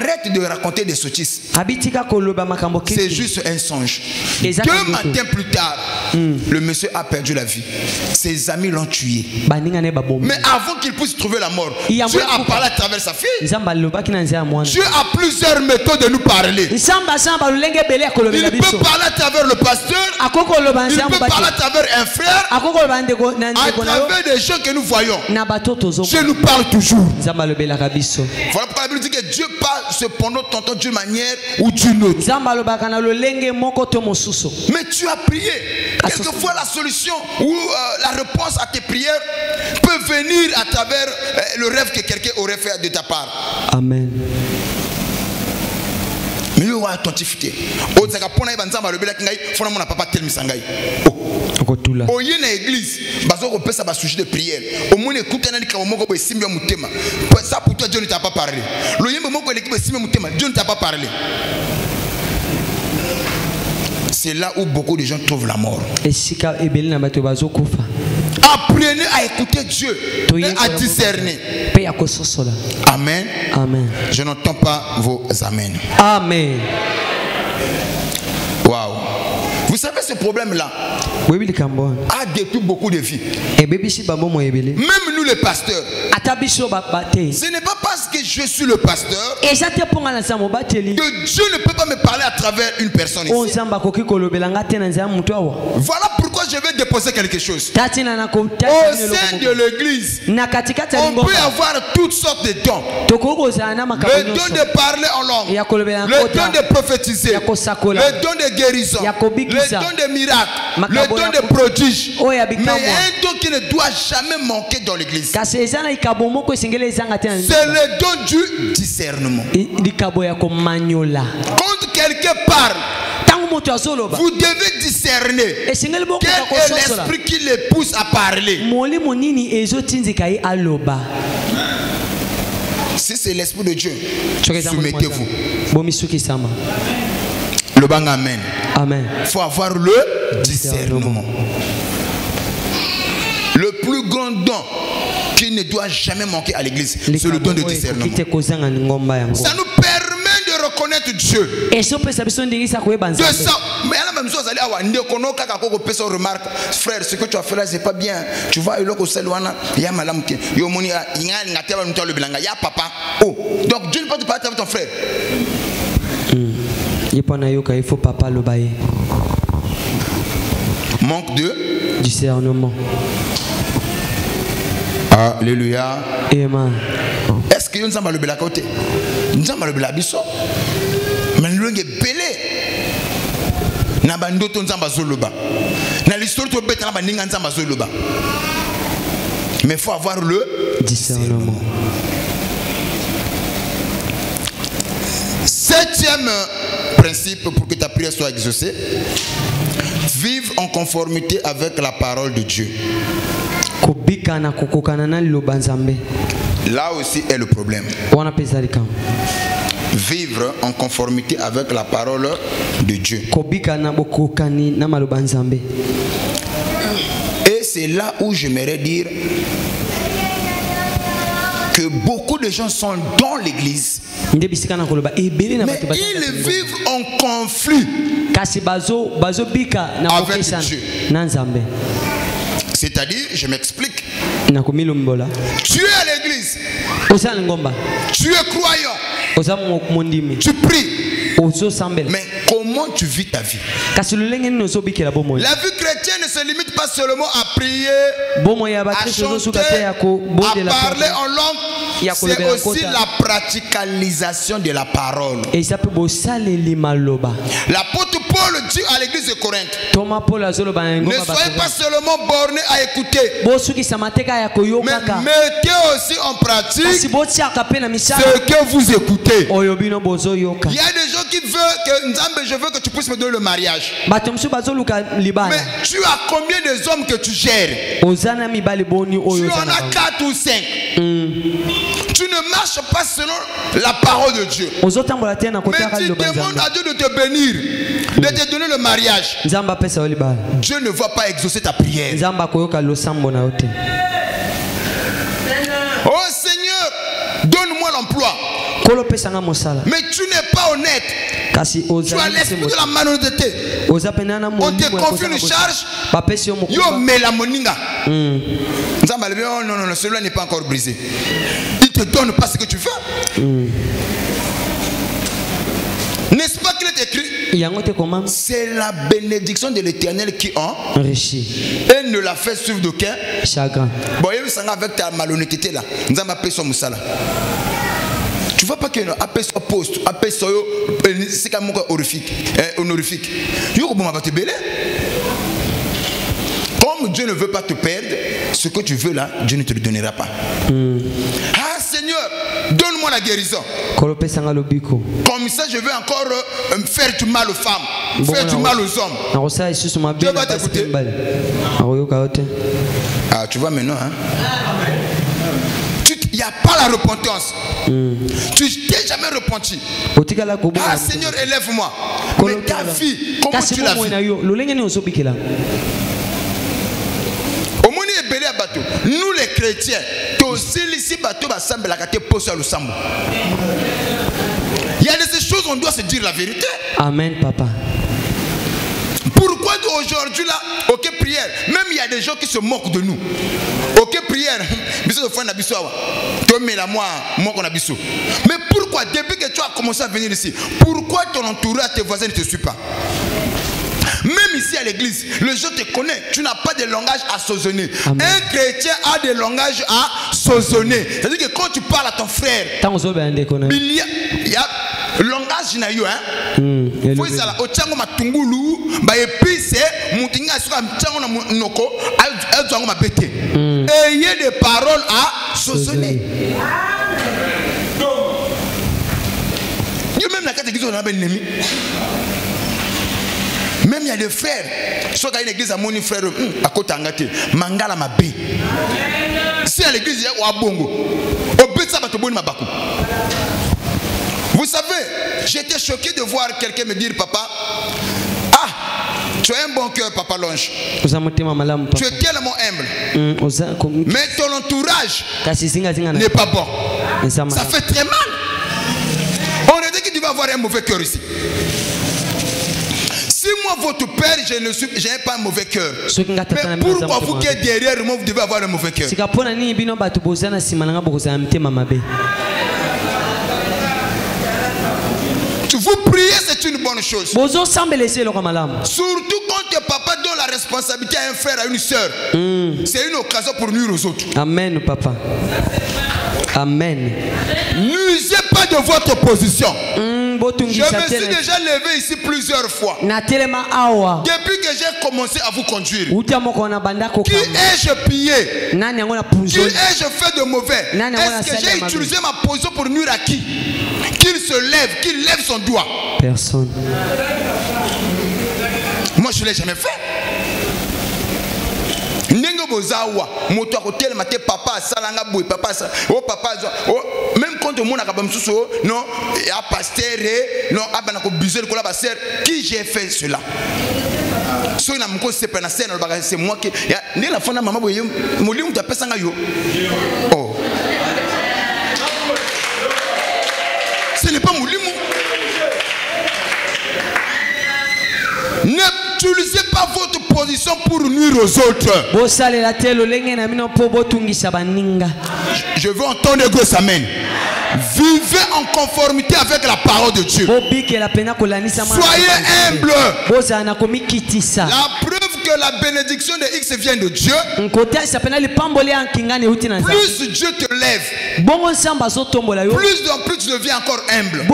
Arrête de raconter des sottises. C'est juste un songe. 2 matins plus tard, le monsieur a perdu la vie. Ses amis l'ont tué. Mais avant qu'il puisse trouver la mort, Dieu a parlé à travers sa fille. Dieu a plusieurs méthodes de nous parler. Il peut parler à travers le pasteur. Il peut parler à travers un frère. À travers des gens que nous voyons. Dieu nous parle toujours. Voilà pourquoi la Bible dit que Dieu parle cependant tantôt d'une manière ou d'une autre. Mais tu as prié. Quelquefois la solution ou la réponse à tes prières peut venir à travers le rêve que quelqu'un aurait fait de ta part. Amen. Mais il y a attentivité. Au Zagapona, il y a un papa tel misangai. Au y a une église, bazo repère ça va sujet de prière. Au moins écoute un indicateur au moment où Simba Mutema. Ça pour toi Dieu ne t'a pas parlé. Le yembe moment où l'équipe Simba Mutema, Dieu ne t'a pas parlé. C'est là où beaucoup de gens trouvent la mort. Apprenez à écouter Dieu et à discerner. Amen. Amen. Je n'entends pas vos amen. Amen. Waouh. Vous savez ce problème-là a détruit beaucoup de vies. Même nous les pasteurs. Ce n'est pas parce que je suis le pasteur que Dieu ne peut pas me parler à travers une personne ici. Voilà pourquoi je vais déposer quelque chose. Au sein de l'église, on peut avoir toutes sortes de dons. Le don de parler en langue, le don de prophétiser, le don de guérison, le don de miracles, le don de prodiges. Mais un don qui ne doit jamais manquer dans l'église, c'est le don du discernement. Quand quelqu'un parle, vous devez discerner quel est l'esprit qui les pousse à parler. Si c'est l'esprit de Dieu, soumettez-vous. Le bang amen. Amen. Il faut avoir le discernement. Le plus grand don qui ne doit jamais manquer à l'église, c'est le don de discernement. Ça nous permet de reconnaître Dieu. De ça, mais à la même chose, remarque, frère, ce que tu as fait là, c'est pas bien. Tu vois, il y a papa. Oh, donc Dieu ne peut pas te parler avec ton frère. Il faut papa le bailler. Manque de discernement. Alléluia. Amen. Est-ce que nous avons le bel côté? Nous avons le bel abisso. Mais nous avons belé. Nabando tonzamba zoloba. Na l'histoire to beta na ninga nzamba zoloba. Mais il faut avoir le discernement. 7e principe pour que ta prière soit exaucée: vivre en conformité avec la parole de Dieu. Là aussi est le problème. Vivre en conformité avec la parole de Dieu. Et c'est là où j'aimerais dire que beaucoup de gens sont dans l'église, mais ils vivent en conflit avec Dieu. C'est-à-dire, je m'explique. Tu es à l'église, tu es croyant, tu pries, mais comment tu vis ta vie? La vie chrétienne ne se limite pas seulement à prier, à chanter, à parler en langue. C'est aussi la praticalisation de la parole. L'apôtre Paul dit à l'église de Corinthe: ne soyez pas seulement bornés à écouter, mais mettez aussi en pratique ce que vous écoutez. Il y a des gens qui veulent que je veux que tu puisses me donner le mariage. Mais tu as combien de hommes que tu gères? Tu en as 4 ou 5. Tu ne marches pas selon la parole de Dieu. Mais tu demandes à Dieu de te bénir, de te donner le mariage. Dieu ne va pas exaucer ta prière. Oh Seigneur, donne-moi l'emploi. Mais tu n'es pas honnête. Tu as l'esprit de la malhonnêteté. On te confie une charge. Yo melamoninga. Non, celui-là n'est pas encore brisé. Il te donne pas ce que tu veux. N'est-ce pas qu'il est écrit? C'est la bénédiction de l'Éternel qui enrichit. Et ne la fait suivre d'aucun chagrin. Bon, avec ta malhonnêteté là, nous avons appelé ça Moussala. Tu vois pas que appelle ça poste, appelle ça c'est comme honorifique. Honorifique. Comme Dieu ne veut pas te perdre, ce que tu veux là, Dieu ne te le donnera pas. Ah Seigneur, donne-moi la guérison. Comme ça, je vais encore faire du mal aux femmes, faire du mal aux hommes. Dieu va t'écouter. Ah, tu vois maintenant, hein? Il n'y a pas la repentance. Tu t'es jamais repenti. Ah Seigneur, élève-moi. Mais ta vie, comment tu l'as vu? Nous les chrétiens, il y a de ces choses, on doit se dire la vérité. Amen, papa. Pourquoi aujourd'hui là, ok prière, même il y a des gens qui se moquent de nous. Ok prière, mais pourquoi depuis que tu as commencé à venir ici, pourquoi ton entourage, tes voisins ne te suivent pas? Même ici à l'église, les gens te connaissent. Tu n'as pas de langage assaisonné. Un chrétien a des langages assaisonnés. C'est-à-dire que quand tu parles à ton frère, il y a langage na yo, hein. Faut ça là. Ochango matungulu, ba épice, mutinga suka mchango na noko, azango mabete. Ayez des paroles assaisonnées. Yo même la carte d'église on a ben ennemi. Même il y a des frères. Soit dans une église à mon frère, à côté angate, mangala mabé. Si à l'église il y a Wabongo, au but ça va te bonne mabakou. Vous savez, j'étais choqué de voir quelqu'un me dire, papa, ah, tu as un bon cœur, papa Longe. Tu es tellement humble. Mais ton entourage n'est pas bon. Ça fait très mal. On a dit que tu vas avoir un mauvais cœur ici. Si moi, votre père, je n'ai pas un mauvais cœur. Mais pourquoi vous qui êtes derrière moi, vous devez avoir un mauvais cœur? Vous priez, c'est une bonne chose. Surtout quand tes papa donne la responsabilité à un frère, à une soeur. C'est une occasion pour nuire aux autres. Amen, papa. Amen. N'usez pas de votre position. Je me suis déjà levé ici plusieurs fois. Depuis que j'ai commencé à vous conduire. Qui ai-je pillé? Qui ai-je fait de mauvais? Est-ce que j'ai utilisé ma position pour nuire à qui? Qu'il se lève, qu'il lève son doigt. Personne. Moi je ne l'ai jamais fait. Papa salanga boy papa oh papa même quand on a non a pasteur non abana ko bizel ko la pasteur qui j'ai fait cela so na mko c'est moi qui ni la fana maman boy molimu ta pesa nga yo oh ce n'est pas molimu. N'utilisez pas votre position pour nuire aux autres. Je veux entendre que amen. Vivez en conformité avec la parole de Dieu. Soyez humble. La preuve que la bénédiction de X vient de Dieu. Plus Dieu te lève, plus en plus tu deviens encore humble.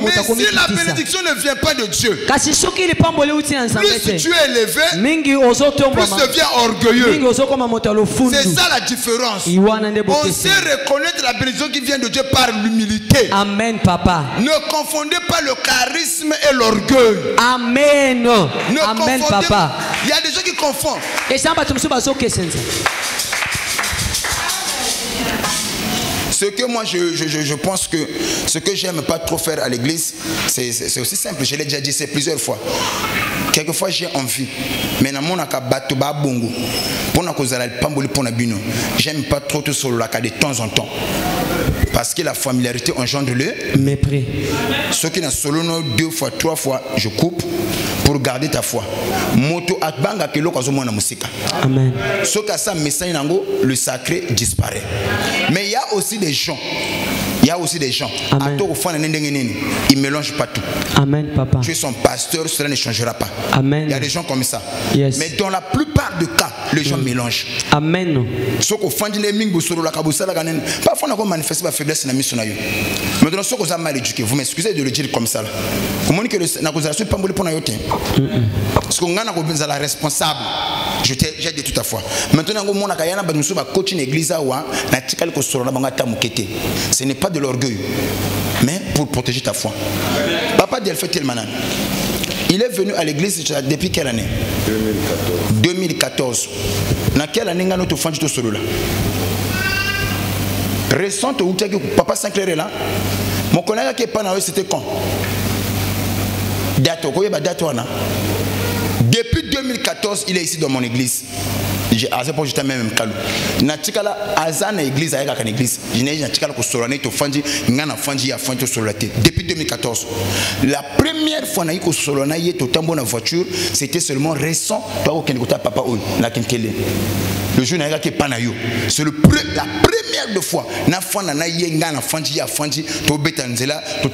Mais si la bénédiction ne vient pas de Dieu, plus tu es élevé, plus tu deviens orgueilleux. C'est ça la différence. On sait reconnaître la bénédiction qui vient de Dieu par l'humilité. Amen, papa. Ne confondez pas le charisme et l'orgueil. Amen. Amen, papa. Il y a des gens qui confondent. Ce que moi je pense que ce que j'aime pas trop faire à l'église, c'est aussi simple. Je l'ai déjà dit plusieurs fois. Quelquefois j'ai envie. Mais dans mon akabato ba bongo. Pour na kozala pamboli pour na bino. J'aime pas trop tout solo la de temps en temps. Parce que la familiarité engendre le mépris. Ceux qui n'ont solo 2 fois, 3 fois, je coupe pour garder ta foi. Moto akbanga ke loko azomo na musika. Amen. Ceux qui ont ça message nango, le sacré disparaît. Mais il y a aussi des gens. Il y a aussi des gens. Amen. Ils ne mélangent pas tout. Amen, papa. Tu es son pasteur, cela ne changera pas. Amen. Il y a des gens comme ça. Yes. Mais dans la plupart des cas, les gens mélangent. Amen. Ce qu'on fait, parfois on a manifesté la faiblesse dans la mission. Maintenant, ce qu'on a mal éduqué, vous m'excusez de le dire comme ça. Comment que la causation pas pour la yotin? Parce qu'on a la responsable. J'ai dit tout à fois. Maintenant, on a coach une église ce n'est pas de l'orgueil, mais pour protéger ta foi. Papa Delphi Telmanan, il est venu à l'église depuis quelle année? 2014. Dans quelle année nous avons fait solo là? Récente où Papa Saint-Clair est là. Mon collègue qui est pas là, c'était quand? Depuis 2014, il est ici dans mon église. J'étais même calou. Natikala azana église avec une église. Je n'ai natikala ko solane to fanji ngana fanji ya fanji solate. Depuis 2014. La première fois na ko solana yé to tambo na voiture, c'était seulement récent. Toi aucun kota papa ou na kinkele. Le jour na ki panayo. C'est la première fois na fana na yé ngana fanji ya fanji to betanzela to